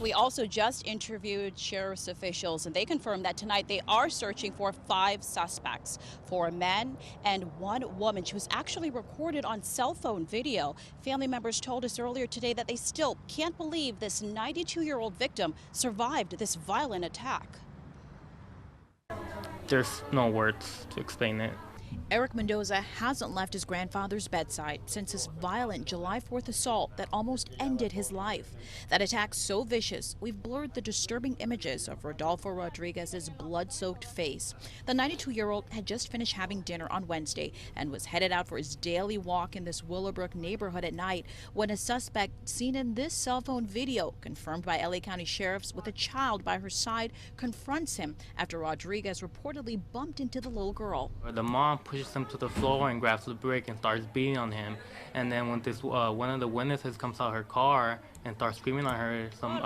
We also just interviewed sheriff's officials, and they confirmed that tonight they are searching for 5 suspects, 4 men and 1 woman. She was actually recorded on cell phone video. Family members told us earlier today that they still can't believe this 92-year-old victim survived this violent attack. There's no words to explain it. Eric Mendoza hasn't left his grandfather's bedside since his violent July 4th assault that almost ended his life. That attack so vicious, we've blurred the disturbing images of Rodolfo Rodriguez's blood-soaked face. The 92-year-old had just finished having dinner on Wednesday and was headed out for his daily walk in this Willowbrook neighborhood at night when a suspect seen in this cell phone video, confirmed by LA County sheriffs with a child by her side, confronts him after Rodriguez reportedly bumped into the little girl. The mom pushes him to the floor and grabs the brick and starts beating on him. And then when this one of the witnesses comes out her car and starts screaming on her, some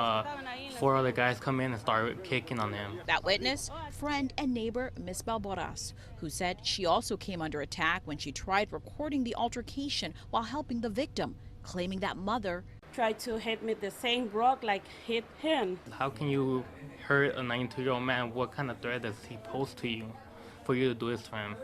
4 other guys come in and start kicking on him. That witness, friend and neighbor Miss Balboras, who said she also came under attack when she tried recording the altercation while helping the victim, claiming that mother tried to hit me the same rock like hit him. How can you hurt a 92-year-old man? What kind of threat does he pose to you for you to do this to him?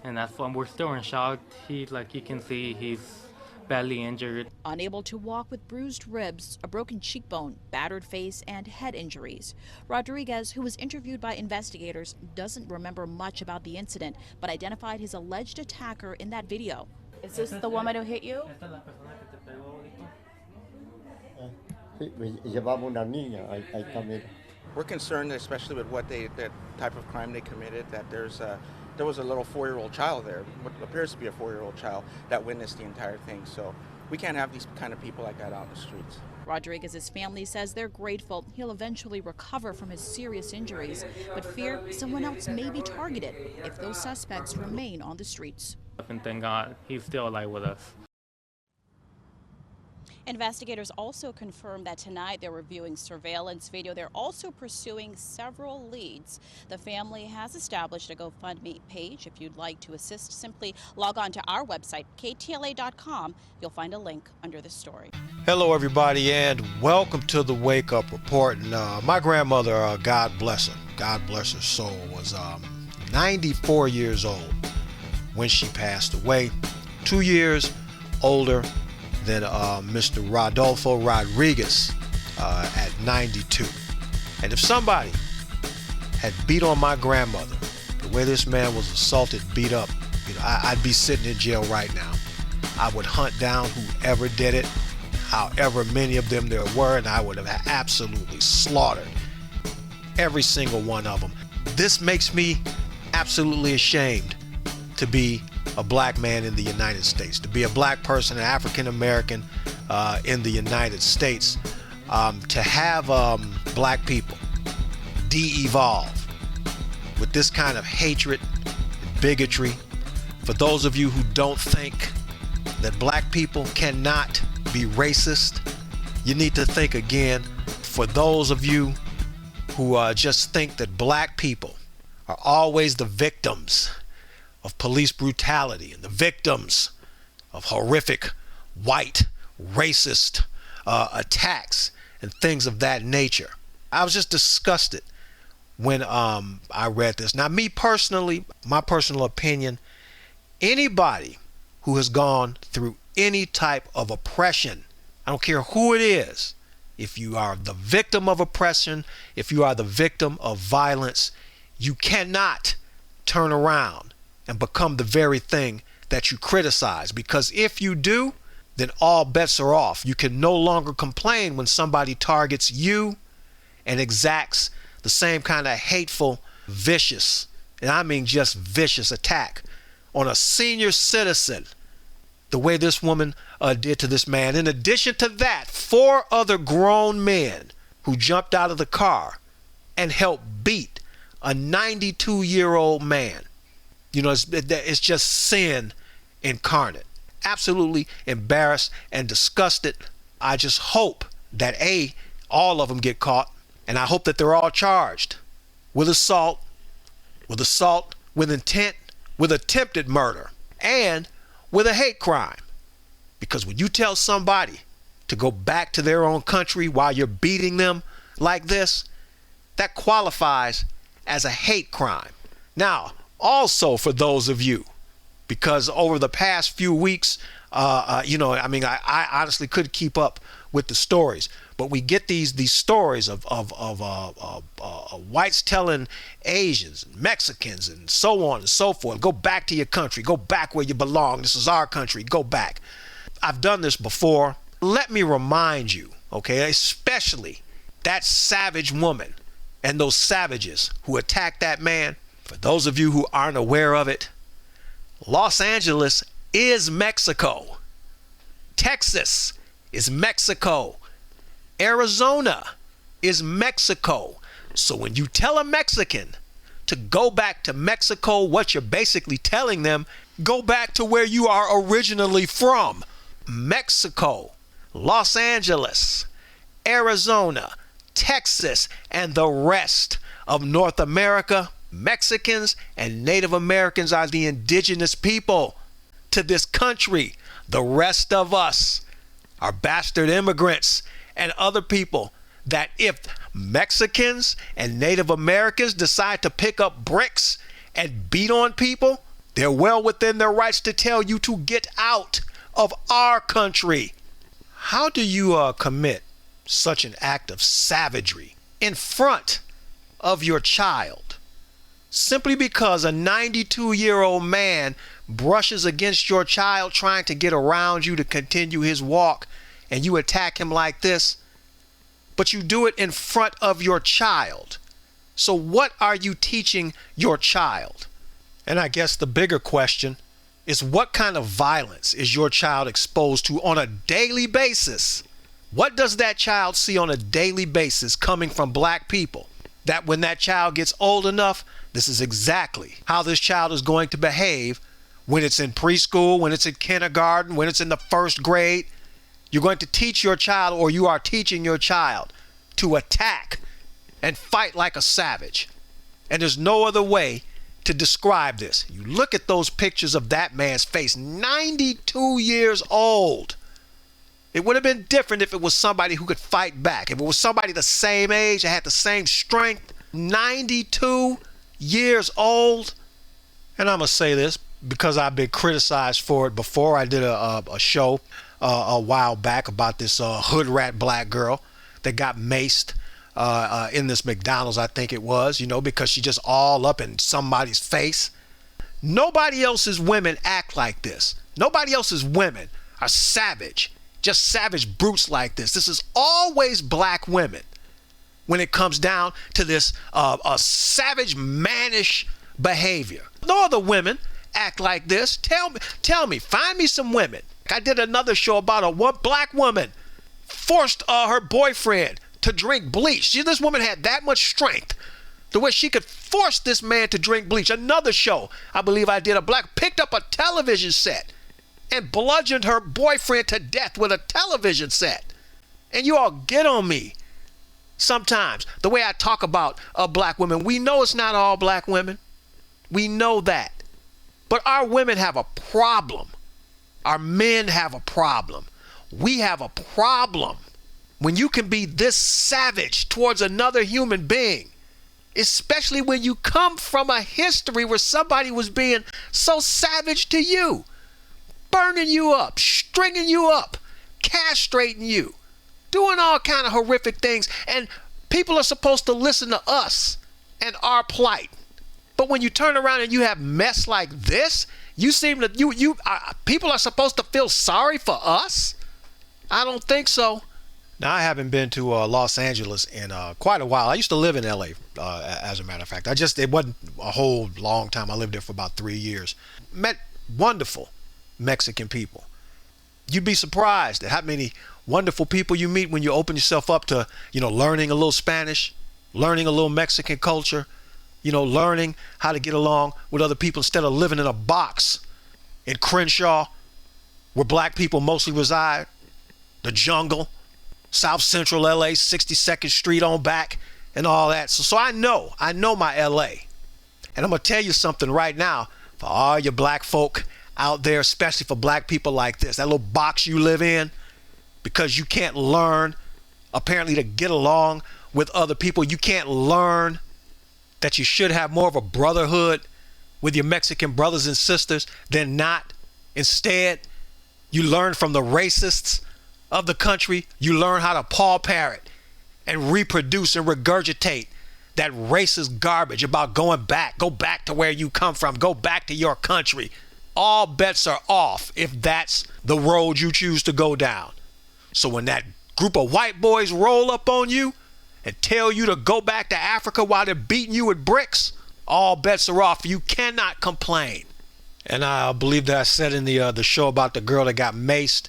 And that's why we're still in shock. Like you can see, he's badly injured. Unable to walk with bruised ribs, a broken cheekbone, battered face, and head injuries. Rodriguez, who was interviewed by investigators, doesn't remember much about the incident, but identified his alleged attacker in that video. Is this the woman who hit you? We're concerned, especially with that type of crime they committed, that there was a little 4-year-old child there, what appears to be a 4-year-old child, that witnessed the entire thing. So we can't have these kind of people like that out in the streets. Rodriguez's family says they're grateful he'll eventually recover from his serious injuries, but fear someone else may be targeted if those suspects remain on the streets. And thank God he's still alive with us. Investigators also confirmed that tonight they're reviewing surveillance video. They're also pursuing several leads. The family has established a GoFundMe page. If you'd like to assist, simply log on to our website, ktla.com. You'll find a link under this story. Hello, everybody, and welcome to the Wake Up Report. And my grandmother, God bless her soul, was 94 years old when she passed away. 2 years older than Mr. Rodolfo Rodriguez at 92. And if somebody had beat on my grandmother the way this man was assaulted, beat up, I'd be sitting in jail right now. I would hunt down whoever did it, however many of them there were, and I would have absolutely slaughtered every single one of them. This makes me absolutely ashamed to be a black man in the United States, to be a black person, an African American in the United States, to have black people de-evolve with this kind of hatred, bigotry. For those of you who don't think that black people cannot be racist, you need to think again. For those of you who just think that black people are always the victims of police brutality and the victims of horrific white racist attacks and things of that nature. I was just disgusted when I read this. Now, me personally, my personal opinion, anybody who has gone through any type of oppression, I don't care who it is, if you are the victim of oppression, if you are the victim of violence, you cannot turn around and become the very thing that you criticize. Because if you do, then all bets are off. You can no longer complain when somebody targets you and exacts the same kind of hateful, vicious, and I mean just vicious attack on a senior citizen, the way this woman did to this man. In addition to that, 4 other grown men who jumped out of the car and helped beat a 92-year-old man. It's just sin incarnate. Absolutely embarrassed and disgusted. I just hope that all of them get caught, and I hope that they're all charged with assault with intent, with attempted murder, and with a hate crime. Because when you tell somebody to go back to their own country while you're beating them like this, that qualifies as a hate crime. Now, also for those of you, because over the past few weeks, I honestly couldn't keep up with the stories, but we get these stories of whites telling Asians, Mexicans, and so on and so forth, go back to your country, go back where you belong. This is our country, go back. I've done this before. Let me remind you, okay, especially that savage woman and those savages who attacked that man. For those of you who aren't aware of it, Los Angeles is Mexico. Texas is Mexico. Arizona is Mexico. So when you tell a Mexican to go back to Mexico, what you're basically telling them, go back to where you are originally from. Mexico, Los Angeles, Arizona, Texas, and the rest of North America. Mexicans and Native Americans are the indigenous people to this country. The rest of us are bastard immigrants and other people that if Mexicans and Native Americans decide to pick up bricks and beat on people, they're well within their rights to tell you to get out of our country. How do you commit such an act of savagery in front of your child? Simply because a 92-year-old man brushes against your child trying to get around you to continue his walk, and you attack him like this, but you do it in front of your child. So what are you teaching your child? And I guess the bigger question is, what kind of violence is your child exposed to on a daily basis? What does that child see on a daily basis coming from black people? That when that child gets old enough, this is exactly how this child is going to behave when it's in preschool, when it's in kindergarten, when it's in the first grade. You're going to teach your child, or you are teaching your child, to attack and fight like a savage. And there's no other way to describe this. You look at those pictures of that man's face, 92 years old. It would have been different if it was somebody who could fight back. If it was somebody the same age, that had the same strength. 92 years old. And I'm going to say this because I've been criticized for it before. I did a show a while back about this hood rat black girl that got maced in this McDonald's, I think it was, because she just all up in somebody's face. Nobody else's women act like this. Nobody else's women are savage. Just savage brutes like this. This is always black women when it comes down to this savage, mannish behavior. No other women act like this. Tell me, find me some women. I did another show about one black woman forced her boyfriend to drink bleach. See, this woman had that much strength to where she could force this man to drink bleach. Another show, I believe I did, picked up a television set and bludgeoned her boyfriend to death with a television set. And you all get on me sometimes. The way I talk about black women, we know it's not all black women. We know that. But our women have a problem. Our men have a problem. We have a problem when you can be this savage towards another human being, especially when you come from a history where somebody was being so savage to you. Burning you up, stringing you up, castrating you, doing all kind of horrific things. And people are supposed to listen to us and our plight. But when you turn around and you have mess like this, you seem to, people are supposed to feel sorry for us? I don't think so. Now, I haven't been to Los Angeles in quite a while. I used to live in LA, as a matter of fact. It wasn't a whole long time. I lived there for about 3 years. Met wonderful Mexican people. You'd be surprised at how many wonderful people you meet when you open yourself up to, learning a little Spanish, learning a little Mexican culture, learning how to get along with other people instead of living in a box in Crenshaw, where black people mostly reside, the jungle, South Central LA, 62nd Street on back, and all that. So I know my LA. And I'm going to tell you something right now, for all your black folk out there, especially for black people like this, that little box you live in, because you can't learn, apparently, to get along with other people. You can't learn that you should have more of a brotherhood with your Mexican brothers and sisters than not. Instead, you learn from the racists of the country. You learn how to paw parrot and reproduce and regurgitate that racist garbage about going back. Go back to where you come from. Go back to your country. All bets are off if that's the road you choose to go down. So when that group of white boys roll up on you and tell you to go back to Africa while they're beating you with bricks, all bets are off. You cannot complain. And I believe that I said in the show about the girl that got maced,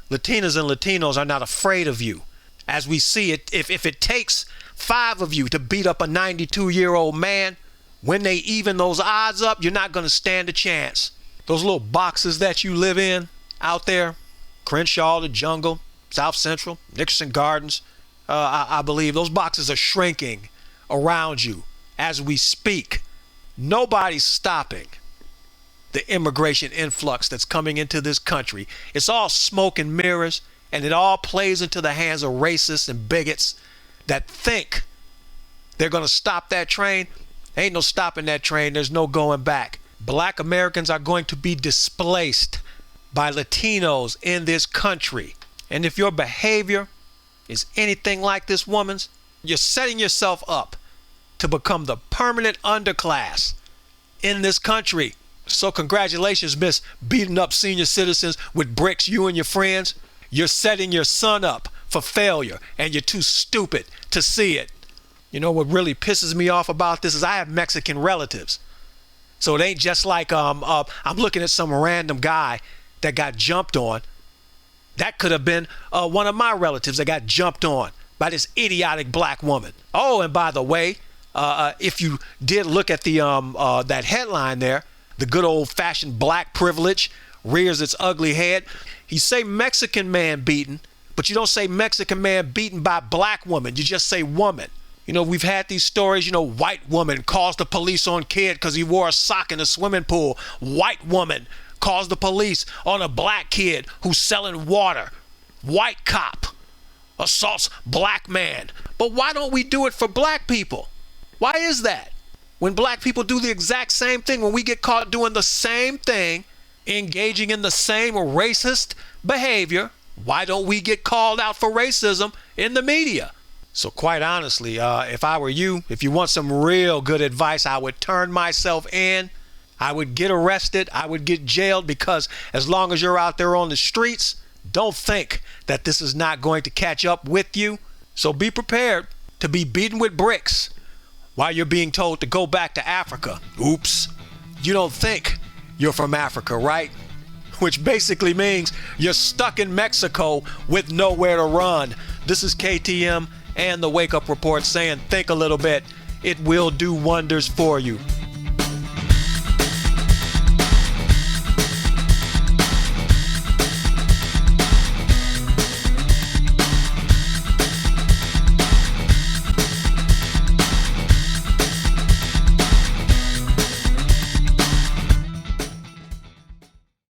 Latinas and Latinos are not afraid of you. As we see it, if it takes 5 of you to beat up a 92-year-old man, when they even those odds up, you're not going to stand a chance. Those little boxes that you live in out there, Crenshaw, the Jungle, South Central, Nickerson Gardens, I believe those boxes are shrinking around you as we speak. Nobody's stopping the immigration influx that's coming into this country. It's all smoke and mirrors, and it all plays into the hands of racists and bigots that think they're going to stop that train. Ain't no stopping that train. There's no going back. Black Americans are going to be displaced by Latinos in this country. And if your behavior is anything like this woman's, you're setting yourself up to become the permanent underclass in this country. So congratulations, Miss beating up senior citizens with bricks, you and your friends. You're setting your son up for failure, and you're too stupid to see it. You know what really pisses me off about this is I have Mexican relatives. So it ain't just like I'm looking at some random guy that got jumped on. That could have been one of my relatives that got jumped on by this idiotic black woman. Oh, and by the way, if you did look at the that headline there, the good old-fashioned black privilege rears its ugly head. You say Mexican man beaten, but you don't say Mexican man beaten by black woman. You just say woman. You know, we've had these stories, white woman calls the police on kid because he wore a sock in a swimming pool. White woman calls the police on a black kid who's selling water. White cop assaults black man. But why don't we do it for black people? Why is that? When black people do the exact same thing, when we get caught doing the same thing, engaging in the same racist behavior, why don't we get called out for racism in the media? So quite honestly, if I were you, if you want some real good advice, I would turn myself in. I would get arrested. I would get jailed, because as long as you're out there on the streets, don't think that this is not going to catch up with you. So be prepared to be beaten with bricks while you're being told to go back to Africa. Oops. You don't think you're from Africa, right? Which basically means you're stuck in Mexico with nowhere to run. This is KTM and the Wake Up Report saying, think a little bit. It will do wonders for you.